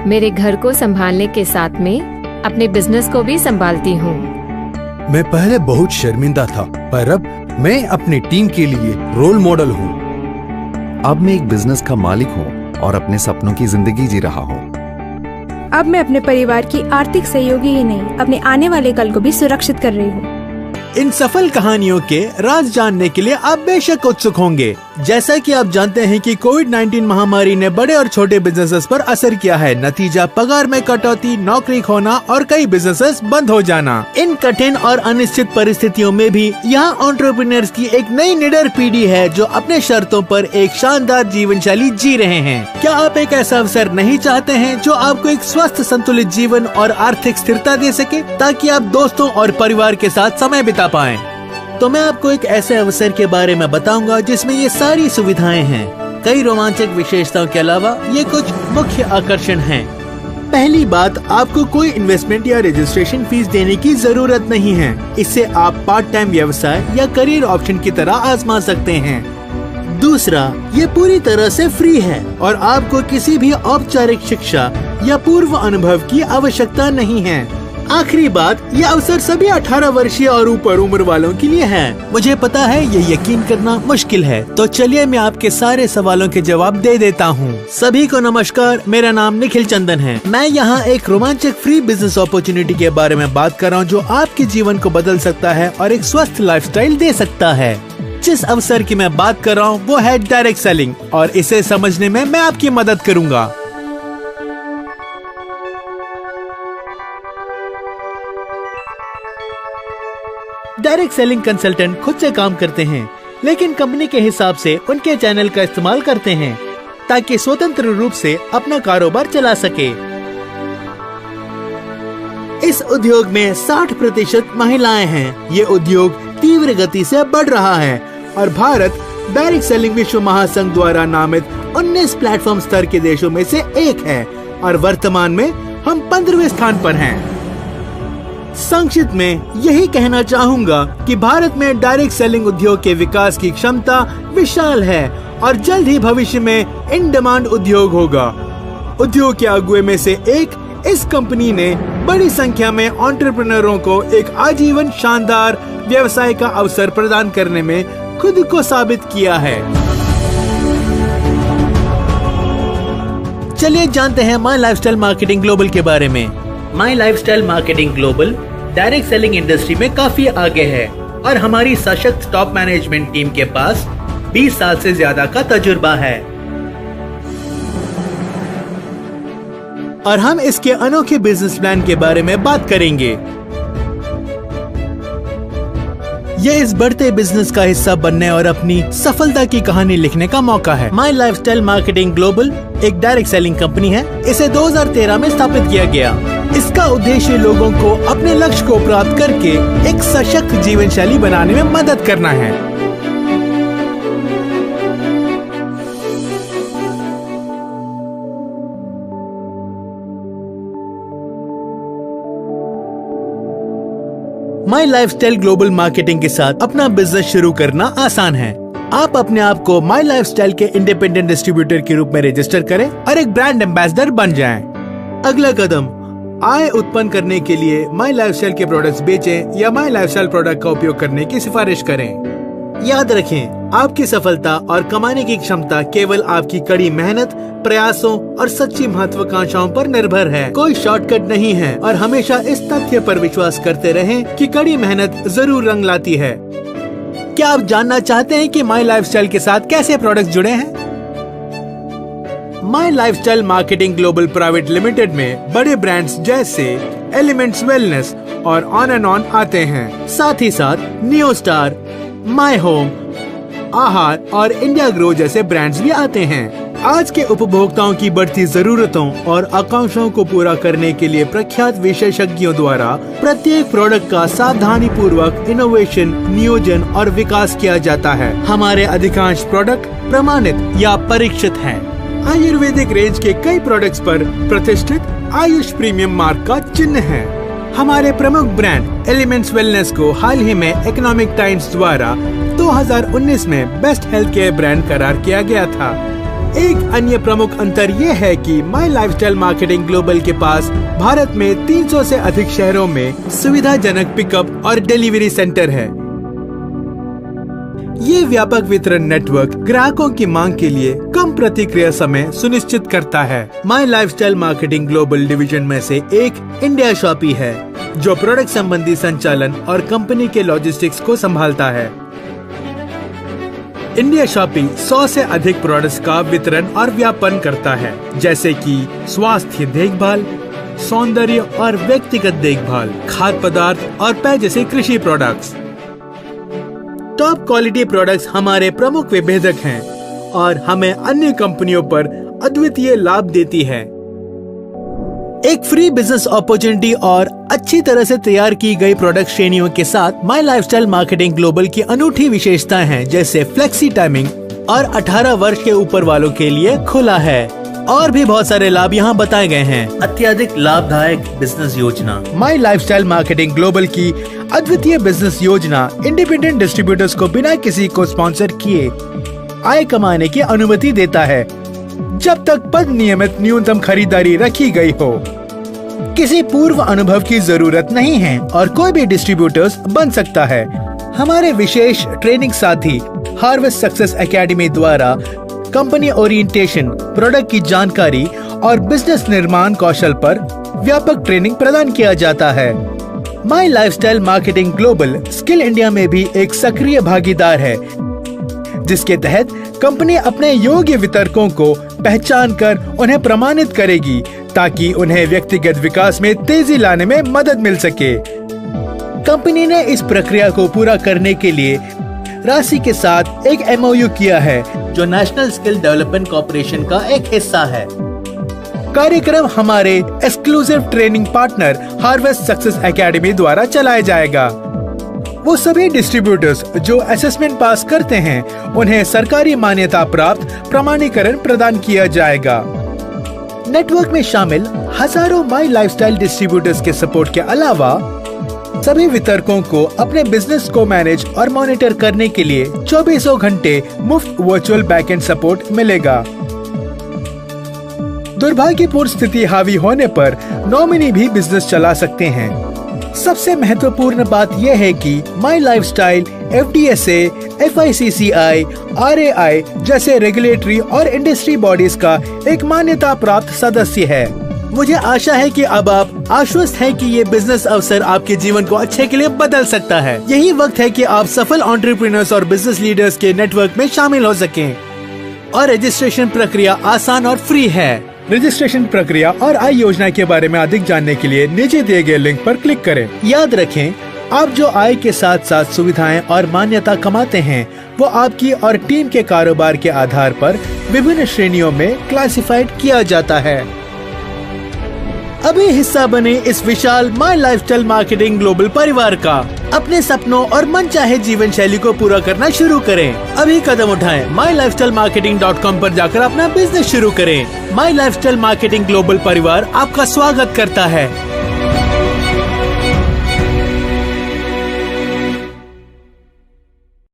मेरे घर को संभालने के साथ में अपने बिजनेस को भी संभालती हूँ। मैं पहले बहुत शर्मिंदा था, पर अब मैं अपनी टीम के लिए रोल मॉडल हूँ। अब मैं एक बिजनेस का मालिक हूँ और अपने सपनों की जिंदगी जी रहा हूँ। अब मैं अपने परिवार की आर्थिक सहयोगी ही नहीं, अपने आने वाले कल को भी सुरक्षित कर रही हूँ। इन सफल कहानियों के राज जानने के लिए आप बेशक उत्सुक होंगे। जैसा कि आप जानते हैं कि कोविड-19 महामारी ने बड़े और छोटे बिजनेसेस पर असर किया है। नतीजा पगार में कटौती, नौकरी खोना और कई बिजनेसेस बंद हो जाना। इन कठिन और अनिश्चित परिस्थितियों में भी यहाँ एंटरप्रेन्योर्स की एक नई निडर पीढ़ी है जो अपने शर्तों पर एक शानदार जीवन शैली जी रहे हैं। क्या आप एक ऐसा अवसर नहीं चाहते हैं जो आपको एक स्वस्थ संतुलित जीवन और आर्थिक स्थिरता दे सके, ताकि आप दोस्तों और परिवार के साथ समय बिता पाएं? तो मैं आपको एक ऐसे अवसर के बारे में बताऊंगा जिसमें ये सारी सुविधाएं हैं। कई रोमांचक विशेषताओं के अलावा ये कुछ मुख्य आकर्षण हैं। पहली बात, आपको कोई इन्वेस्टमेंट या रजिस्ट्रेशन फीस देने की जरूरत नहीं है। इससे आप पार्ट टाइम व्यवसाय या करियर ऑप्शन की तरह आजमा सकते हैं। दूसरा, ये पूरी तरह से फ्री है और आपको किसी भी औपचारिक शिक्षा या पूर्व अनुभव की आवश्यकता नहीं है। आखिरी बात, ये अवसर सभी 18 वर्षीय और ऊपर उम्र वालों के लिए है। मुझे पता है ये यकीन करना मुश्किल है, तो चलिए मैं आपके सारे सवालों के जवाब दे देता हूँ। सभी को नमस्कार, मेरा नाम निखिल चंदन है। मैं यहाँ एक रोमांचक फ्री बिजनेस अपॉर्चुनिटी के बारे में बात कर रहा हूँ जो आपके जीवन को बदल सकता है और एक स्वस्थ लाइफस्टाइल दे सकता है। जिस अवसर की मैं बात कर रहा हूँ वो है डायरेक्ट सेलिंग, और इसे समझने में मैं आपकी मदद करूँगा। डायरेक्ट सेलिंग कंसल्टेंट खुद से काम करते हैं, लेकिन कंपनी के हिसाब से उनके चैनल का इस्तेमाल करते हैं ताकि स्वतंत्र रूप से अपना कारोबार चला सके। इस उद्योग में 60% महिलाएं हैं। ये उद्योग तीव्र गति से बढ़ रहा है और भारत डायरेक्ट सेलिंग विश्व महासंघ द्वारा नामित 19 प्लेटफॉर्म स्तर के देशों में से एक है और वर्तमान में हम 15वें स्थान पर हैं। संक्षिप्त में यही कहना चाहूँगा कि भारत में डायरेक्ट सेलिंग उद्योग के विकास की क्षमता विशाल है और जल्द ही भविष्य में इन डिमांड उद्योग होगा। उद्योग के अगुए में से एक इस कंपनी ने बड़ी संख्या में एंटरप्रेन्योरों को एक आजीवन शानदार व्यवसाय का अवसर प्रदान करने में खुद को साबित किया है। चलिए जानते हैं माई लाइफस्टाइल मार्केटिंग ग्लोबल के बारे में। My lifestyle marketing global direct selling industry में काफी आगे है और हमारी सशक्त टॉप मैनेजमेंट टीम के पास 20 साल से ज्यादा का तजुर्बा है और हम इसके अनोखे बिजनेस प्लान के बारे में बात करेंगे। ये इस बढ़ते बिजनेस का हिस्सा बनने और अपनी सफलता की कहानी लिखने का मौका है। माई लाइफस्टाइल मार्केटिंग ग्लोबल एक डायरेक्ट सेलिंग कंपनी है। इसे 2013 में स्थापित किया गया। इसका उद्देश्य लोगों को अपने लक्ष्य को प्राप्त करके एक सशक्त जीवन शैली बनाने में मदद करना है। माई लाइफस्टाइल ग्लोबल मार्केटिंग के साथ अपना बिजनेस शुरू करना आसान है। आप अपने आप को माई लाइफस्टाइल के इंडिपेंडेंट डिस्ट्रीब्यूटर के रूप में रजिस्टर करें और एक ब्रांड एम्बेसडर बन जाएं। अगला कदम, आय उत्पन्न करने के लिए माई लाइफस्टाइल के प्रोडक्ट्स बेचें या माई लाइफस्टाइल प्रोडक्ट का उपयोग करने की सिफारिश करें। याद रखें, आपकी सफलता और कमाने की क्षमता केवल आपकी कड़ी मेहनत, प्रयासों और सच्ची महत्वाकांक्षाओं पर निर्भर है। कोई शॉर्टकट नहीं है और हमेशा इस तथ्य पर विश्वास करते रहें कि कड़ी मेहनत जरूर रंग लाती है। क्या आप जानना चाहते हैं कि माई लाइफस्टाइल के साथ कैसे प्रोडक्ट्स जुड़े हैं? My lifestyle marketing global private limited में बड़े ब्रांड्स जैसे एलिमेंट्स वेलनेस और ऑन एंड ऑन आते हैं। साथ ही साथ नियो स्टार, माई होम, आहार और इंडिया ग्रो जैसे ब्रांड्स भी आते हैं। आज के उपभोक्ताओं की बढ़ती जरूरतों और आकांक्षाओं को पूरा करने के लिए प्रख्यात विशेषज्ञों द्वारा प्रत्येक प्रोडक्ट का सावधानी पूर्वक इनोवेशन, नियोजन और विकास किया जाता है। हमारे अधिकांश प्रोडक्ट प्रमाणित या परीक्षित हैं। आयुर्वेदिक रेंज के कई प्रोडक्ट्स पर प्रतिष्ठित आयुष प्रीमियम मार्क का चिन्ह है। हमारे प्रमुख ब्रांड एलिमेंट्स वेलनेस को हाल ही में इकोनॉमिक टाइम्स द्वारा 2019 में बेस्ट हेल्थ केयर ब्रांड करार किया गया था। एक अन्य प्रमुख अंतर ये है कि माई लाइफस्टाइल मार्केटिंग ग्लोबल के पास भारत में 300 से अधिक शहरों में सुविधाजनक पिकअप और डिलीवरी सेंटर है। ये व्यापक वितरण नेटवर्क ग्राहकों की मांग के लिए कम प्रतिक्रिया समय सुनिश्चित करता है। My lifestyle marketing global division में से एक इंडिया शॉपी है, जो प्रोडक्ट संबंधी संचालन और कंपनी के लॉजिस्टिक्स को संभालता है। इंडिया शॉपी 100 से अधिक प्रोडक्ट्स का वितरण और व्यापन करता है, जैसे कि स्वास्थ्य देखभाल, सौंदर्य और व्यक्तिगत देखभाल, खाद्य पदार्थ और पेय जैसे कृषि प्रोडक्ट्स। टॉप क्वालिटी प्रोडक्ट्स हमारे प्रमुख विभेदक हैं और हमें अन्य कंपनियों पर अद्वितीय लाभ देती है। एक फ्री बिजनेस अपॉर्चुनिटी और अच्छी तरह से तैयार की गई प्रोडक्ट श्रेणियों के साथ माई लाइफस्टाइल मार्केटिंग ग्लोबल की अनूठी विशेषताएं हैं, जैसे फ्लेक्सी टाइमिंग और 18 वर्ष के ऊपर वालों के लिए खुला है। और भी बहुत सारे लाभ यहाँ बताए गए हैं। अत्यधिक लाभदायक बिजनेस योजना। माई लाइफस्टाइल मार्केटिंग ग्लोबल की अद्वितीय बिजनेस योजना इंडिपेंडेंट डिस्ट्रीब्यूटर्स को बिना किसी को स्पॉन्सर किए आय कमाने की अनुमति देता है, जब तक पद नियमित न्यूनतम खरीदारी रखी गई हो। किसी पूर्व अनुभव की जरूरत नहीं है और कोई भी डिस्ट्रीब्यूटर्स बन सकता है। हमारे विशेष ट्रेनिंग साथी हार्वेस्ट सक्सेस एकेडमी द्वारा कंपनी ओरिएंटेशन, प्रोडक्ट की जानकारी और बिजनेस निर्माण कौशल पर व्यापक ट्रेनिंग प्रदान किया जाता है। My lifestyle marketing global skill India में भी एक सक्रिय भागीदार है, जिसके तहत कंपनी अपने योग्य वितरकों को पहचान कर उन्हें प्रमाणित करेगी, ताकि उन्हें व्यक्तिगत विकास में तेजी लाने में मदद मिल सके। कंपनी ने इस प्रक्रिया को पूरा करने के लिए राशि के साथ एक MOU किया है, जो नेशनल स्किल डेवलपमेंट कॉर्पोरेशन का एक हिस्सा है। कार्यक्रम हमारे exclusive training partner harvest success academy द्वारा चलाया जाएगा। वो सभी डिस्ट्रीब्यूटर्स जो असेसमेंट पास करते हैं, उन्हें सरकारी मान्यता प्राप्त प्रमाणीकरण प्रदान किया जाएगा। नेटवर्क में शामिल हजारों माई लाइफस्टाइल डिस्ट्रीब्यूटर्स के सपोर्ट के अलावा सभी वितरकों को अपने बिजनेस को मैनेज और मॉनिटर करने के लिए 24 घंटे मुफ्त वर्चुअल बैकएंड सपोर्ट मिलेगा। दुर्भाग्यपूर्ण स्थिति हावी होने पर नॉमिनी भी बिजनेस चला सकते हैं। सबसे महत्वपूर्ण बात यह है कि माई लाइफस्टाइल FDSA, FICCI, RAI जैसे रेगुलेटरी और इंडस्ट्री बॉडीज का एक मान्यता प्राप्त सदस्य है। मुझे आशा है कि अब आप आश्वस्त हैं कि ये बिजनेस अवसर आपके जीवन को अच्छे के लिए बदल सकता है। यही वक्त है कि आप सफल एंटरप्रेन्योर्स और बिजनेस लीडर्स के नेटवर्क में शामिल हो सकें। और रजिस्ट्रेशन प्रक्रिया आसान और फ्री है। रजिस्ट्रेशन प्रक्रिया और आय योजना के बारे में अधिक जानने के लिए नीचे दिए गए लिंक पर क्लिक करें। याद रखें, आप जो आय के साथ साथ सुविधाएं और मान्यता कमाते हैं, वो आपकी और टीम के कारोबार के आधार पर विभिन्न श्रेणियों में क्लासिफाइड किया जाता है। अभी हिस्सा बने इस विशाल माई लाइफस्टाइल मार्केटिंग ग्लोबल परिवार का। अपने सपनों और मनचाहे जीवन शैली को पूरा करना शुरू करें। अभी कदम उठाएं। mylifestylemarketing.com पर जाकर अपना बिजनेस शुरू करें। माई लाइफस्टाइल मार्केटिंग ग्लोबल परिवार आपका स्वागत करता है।